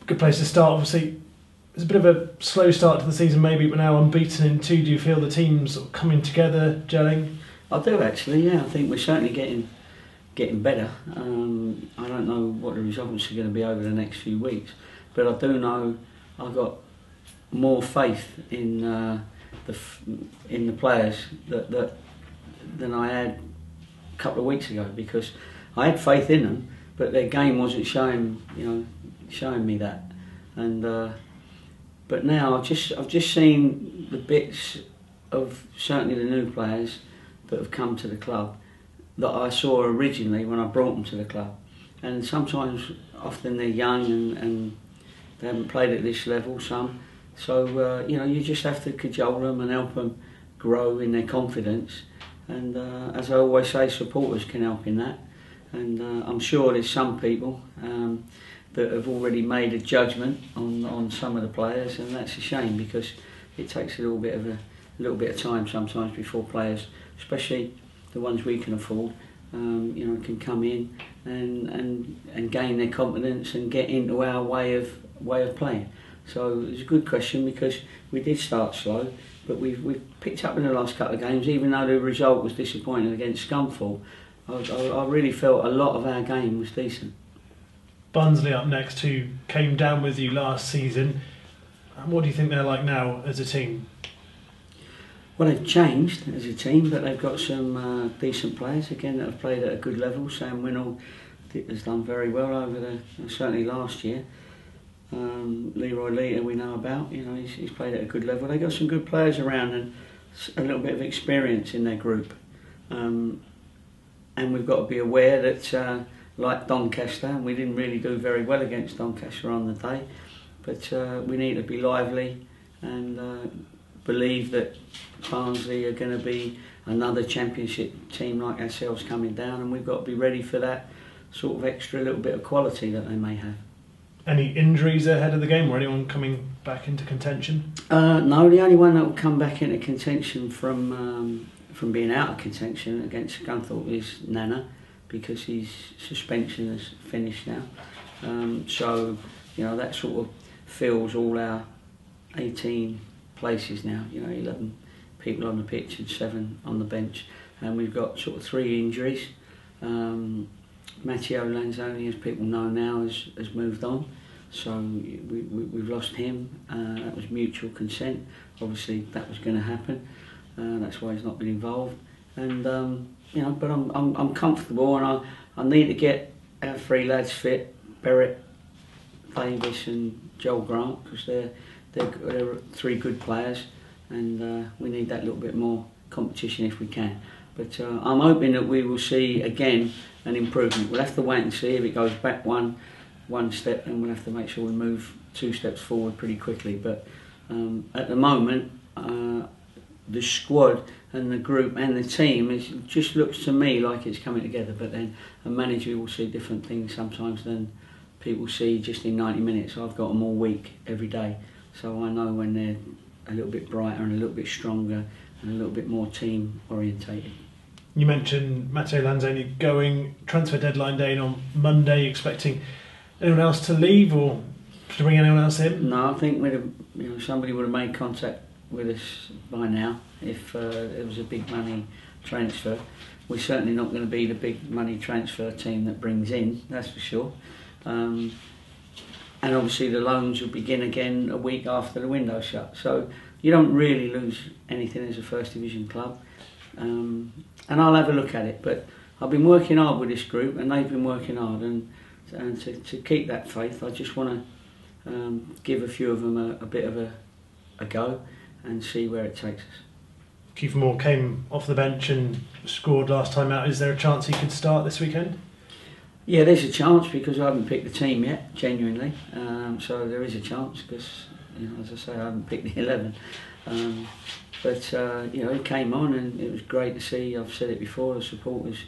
Good place to start. Obviously, it's a bit of a slow start to the season, maybe, but now unbeaten in two. Do you feel the team's sort of coming together, gelling? I do actually. Yeah, I think we're certainly getting better. I don't know what the results are going to be over the next few weeks, but I do know I've got more faith in the players than I had a couple of weeks ago, because I had faith in them, but their game wasn't showing me that. And but now I've just seen the bits of certainly the new players that have come to the club that I saw originally when I brought them to the club. And often they're young and they haven't played at this level, some. So, you just have to cajole them and help them grow in their confidence. And as I always say, supporters can help in that. And I'm sure there's some people that have already made a judgment on some of the players, and that's a shame, because it takes a little bit of time sometimes before players, especially the ones we can afford, can come in and gain their confidence and get into our way of playing. So it's a good question, because we did start slow, but we've picked up in the last couple of games. Even though the result was disappointing against Scunthorpe, I really felt a lot of our game was decent. Barnsley up next, who came down with you last season. What do you think they're like now as a team? Well, they've changed as a team, but they've got some decent players again that have played at a good level. Sam Winnell has done very well over certainly last year. Leroy Leiter we know about, he's played at a good level. They've got some good players around and a little bit of experience in their group. And we've got to be aware that, like Doncaster, and we didn't really do very well against Doncaster on the day, but we need to be lively and believe that Barnsley are going to be another championship team like ourselves coming down, and we've got to be ready for that sort of extra little bit of quality that they may have. Any injuries ahead of the game, or anyone coming back into contention? No, the only one that will come back into contention from being out of contention against Scunthorpe is Nana, because his suspension is finished now. So that sort of fills all our 18 places now. 11 people on the pitch and 7 on the bench, and we've got sort of 3 injuries. Matteo Lanzoni, as people know now, has moved on, so we've lost him. That was mutual consent. Obviously, that was going to happen. That's why he's not been involved. And but I'm comfortable, and I need to get our 3 lads fit: Berrett, Davis, and Joel Grant, because they're 3 good players, and we need that little bit more competition if we can. But I'm hoping that we will see again an improvement. We'll have to wait and see. If it goes back one step, then we'll have to make sure we move 2 steps forward pretty quickly. But at the moment, the squad and the group and the team just looks to me like it's coming together. But then a manager will see different things sometimes than people see just in 90 minutes. I've got them all week, every day, so I know when they're a little bit brighter and a little bit stronger and a little bit more team orientated. You mentioned Matteo Lanzoni going, transfer deadline day on Monday. Expecting anyone else to leave, or to bring anyone else in? No, I think somebody would have made contact with us by now if it was a big money transfer. We're certainly not going to be the big money transfer team that brings in, that's for sure. And obviously the loans will begin again a week after the window shut. So you don't really lose anything as a First Division club. And I'll have a look at it, but I've been working hard with this group, and they've been working hard, and to keep that faith, I just want to give a few of them a bit of a go and see where it takes us. Kiefer Moore came off the bench and scored last time out. Is there a chance he could start this weekend? Yeah, there's a chance, because I haven't picked the team yet, genuinely. So there is a chance, because, as I say, I haven't picked the 11. But he came on, and it was great to see. I've said it before, the supporters,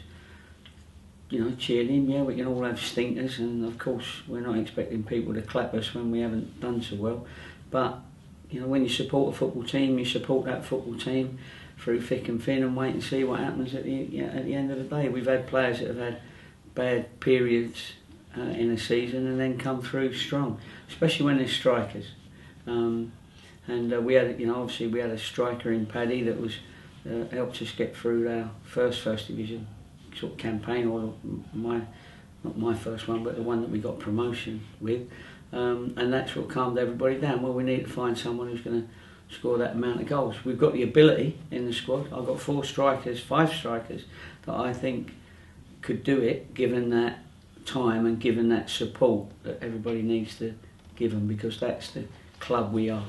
cheered him. Yeah, we can all have stinkers, and of course we're not expecting people to clap us when we haven't done so well. But when you support a football team, you support that football team through thick and thin, and wait and see what happens at the end of the day. We've had players that have had bad periods in a season and then come through strong, especially when there's strikers. And we had, obviously we had a striker in Paddy that was helped us get through our first division sort of campaign, or not my first one, but the one that we got promotion with, and that sort of calmed everybody down. Well, we need to find someone who's going to score that amount of goals. We've got the ability in the squad. I've got 5 strikers that I think could do it, given that time and given that support that everybody needs to give them, because that's the club we are.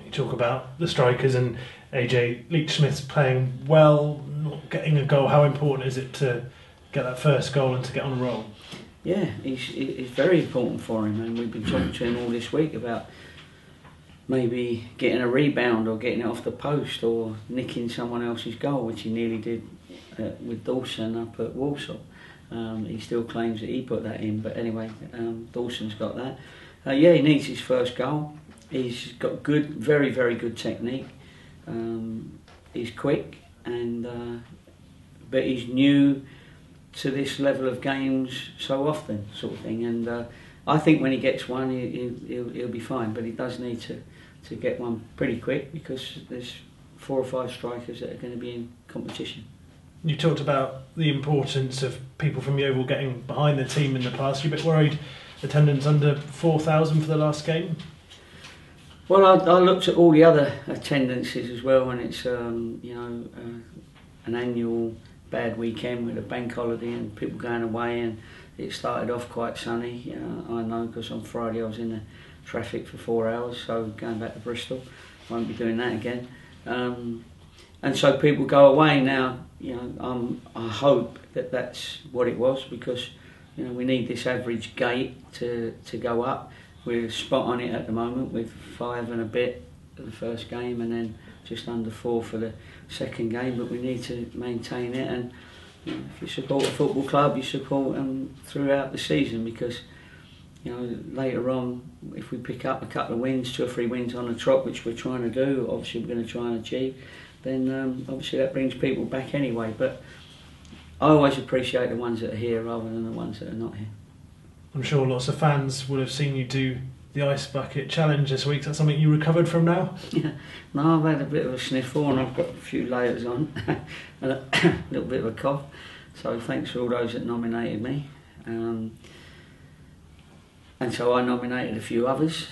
You talk about the strikers and AJ Leach-Smith's playing well, not getting a goal. How important is it to get that first goal and to get on a roll? Yeah, it's very important for him, and we've been talking to him all this week about maybe getting a rebound or getting it off the post or nicking someone else's goal, which he nearly did with Dawson up at Walsall. He still claims that he put that in, but anyway, Dawson's got that. Yeah, he needs his first goal. He's got good, very, very good technique. He's quick, but he's new to this level of games so often, sort of thing. And I think when he gets one, he'll be fine. But he does need to get one pretty quick, because there's 4 or 5 strikers that are going to be in competition. You talked about the importance of people from Yeovil getting behind the team in the past. You're a bit worried attendance under 4,000 for the last game? Well, I looked at all the other attendances as well, and it's an annual bad weekend with a bank holiday and people going away, and it started off quite sunny. I know, because on Friday I was in the traffic for 4 hours, so going back to Bristol, won't be doing that again. And so people go away now. I hope that that's what it was, because we need this average gate to go up. We're spot on it at the moment with 5 and a bit for the first game, and then just under 4 for the second game. But we need to maintain it, and if you support a football club, you support them throughout the season, because later on, if we pick up a couple of wins, 2 or 3 wins on the trot, which we're trying to do, obviously we're going to try and achieve, then obviously that brings people back anyway. But I always appreciate the ones that are here rather than the ones that are not here. I'm sure lots of fans will have seen you do the Ice Bucket Challenge this week. Is that something you recovered from now? Yeah, no, I've had a bit of a sniffle and I've got a few layers on and a little bit of a cough. So thanks for all those that nominated me. And so I nominated a few others,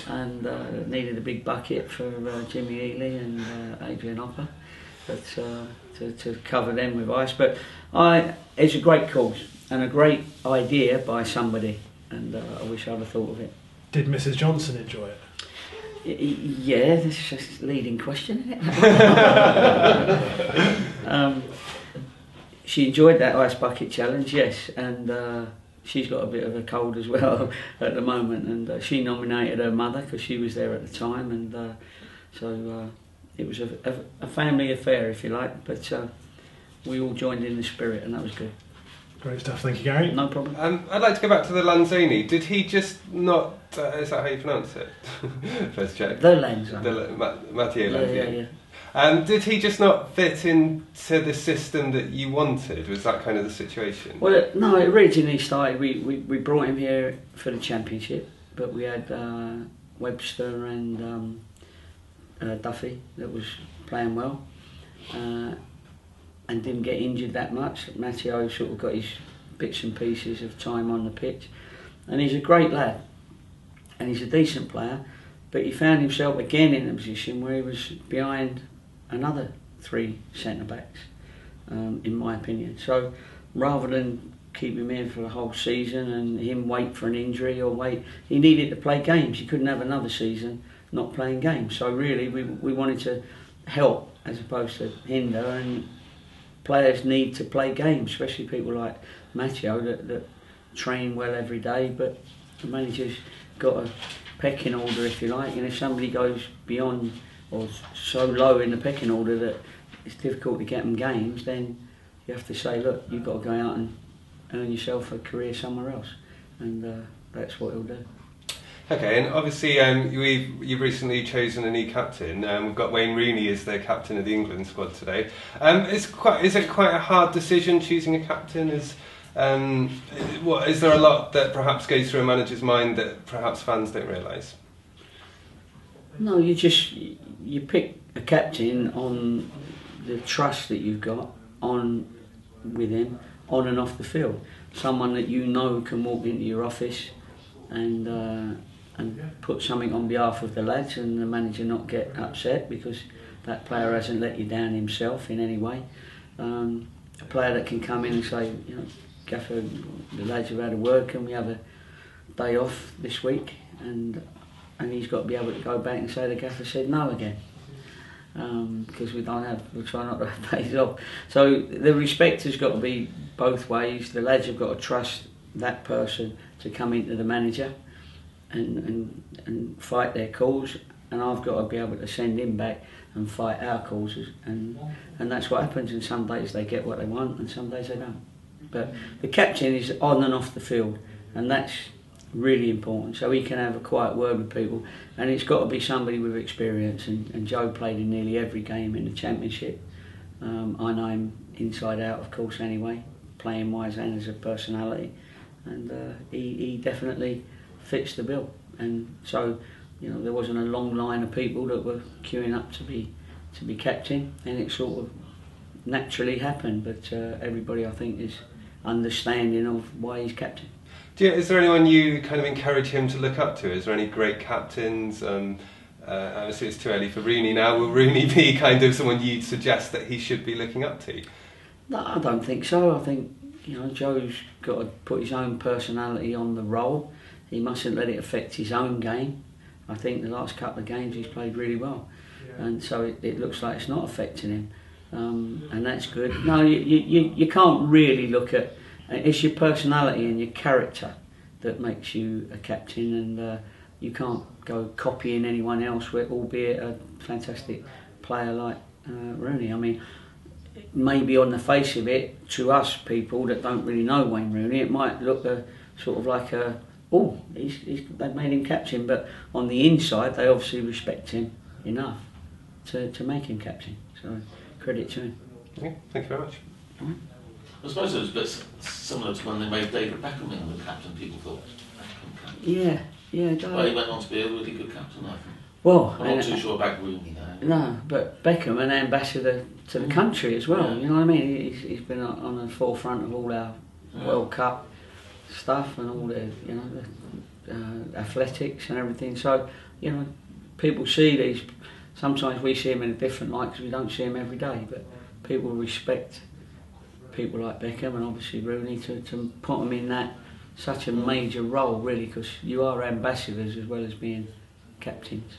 and needed a big bucket for Jimmy Ely and Adrian Hopper, to cover them with ice. But it's a great cause and a great idea by somebody, and I wish I'd have thought of it. Did Mrs. Johnson enjoy it? Yeah, this is just a leading question, isn't it? She enjoyed that Ice Bucket Challenge, yes, and she's got a bit of a cold as well at the moment, and she nominated her mother because she was there at the time, and so it was a family affair, if you like, but we all joined in the spirit, and that was good. Great stuff, thank you, Gary. No problem. I'd like to go back to the Lanzini. Did he just not, is that how you pronounce it? First check. The Lanzini. Matteo Lanzini. Yeah. Did he just not fit into the system that you wanted? Was that kind of the situation? Well, no, it originally started, we brought him here for the championship, but we had Webster and Duffy that was playing well, and didn't get injured that much. Matteo sort of got his bits and pieces of time on the pitch, and he's a great lad, and he's a decent player, but he found himself again in a position where he was behind another 3 centre-backs, in my opinion. So rather than keep him in for the whole season and him wait for an injury he needed to play games. He couldn't have another season not playing games. So really we wanted to help as opposed to hinder, and players need to play games, especially people like Matteo that train well every day, but the manager's got a pecking order, if you like, and if somebody goes beyond or so low in the pecking order that it's difficult to get them games, then you have to say, look, you've got to go out and earn yourself a career somewhere else, and that's what he'll do. Okay, and obviously you've recently chosen a new captain. We've got Wayne Rooney as the captain of the England squad today. Is it quite a hard decision choosing a captain as Is there a lot that perhaps goes through a manager's mind that perhaps fans don't realise? No, you pick a captain on the trust that you've got on with him, on and off the field. Someone that you know can walk into your office and put something on behalf of the lads, and the manager not get upset because that player hasn't let you down himself in any way. A player that can come in and say, you know, Gaffer, the lads have had a word, can we have a day off this week? And he's got to be able to go back and say the Gaffer said no again. Because we try not to have days off. So the respect has got to be both ways. The lads have got to trust that person to come into the manager and fight their cause, and I've got to be able to send him back and fight our causes, and that's what happens. And some days they get what they want, and some days they don't. But the captain is on and off the field, and that's really important, so he can have a quiet word with people, and it's got to be somebody with experience, and Joe played in nearly every game in the Championship. I know him inside out, of course, anyway, playing wise and as a personality, and he definitely fits the bill. And so, you know, there wasn't a long line of people that were queuing up to be captain, and it sort of naturally happened. But everybody, I think, is understanding of why he's captain. Is there anyone you kind of encourage him to look up to? Is there any great captains? Obviously it's too early for Rooney now. Will Rooney be kind of someone you'd suggest that he should be looking up to? No, I don't think so. I think, you know, Joe's got to put his own personality on the role. He mustn't let it affect his own game. I think the last couple of games he's played really well, and so it looks like it's not affecting him, and that's good. No, you can't really look at. It's your personality and your character that makes you a captain, and you can't go copying anyone else, albeit a fantastic player like Rooney. I mean, maybe on the face of it, to us people that don't really know Wayne Rooney, it might look sort of like they've made him captain, but on the inside they obviously respect him enough to make him captain. So credit to him. Yeah, thank you very much. Right. I suppose it was a bit similar to when they made David Beckham in the captain. People thought Beckham captain. Yeah. Well, he went on to be a really good captain, I think. Well, I'm not too sure about Rooney now. No, but Beckham, an ambassador to the country as well. Yeah. You know what I mean? He's been on the forefront of all our World Cup stuff and all the, you know, the athletics and everything. So, you know, people see these. Sometimes we see him in a different light because we don't see him every day. But people respect people like Beckham and obviously Rooney to put them in that such a major role, really, because you are ambassadors as well as being captains.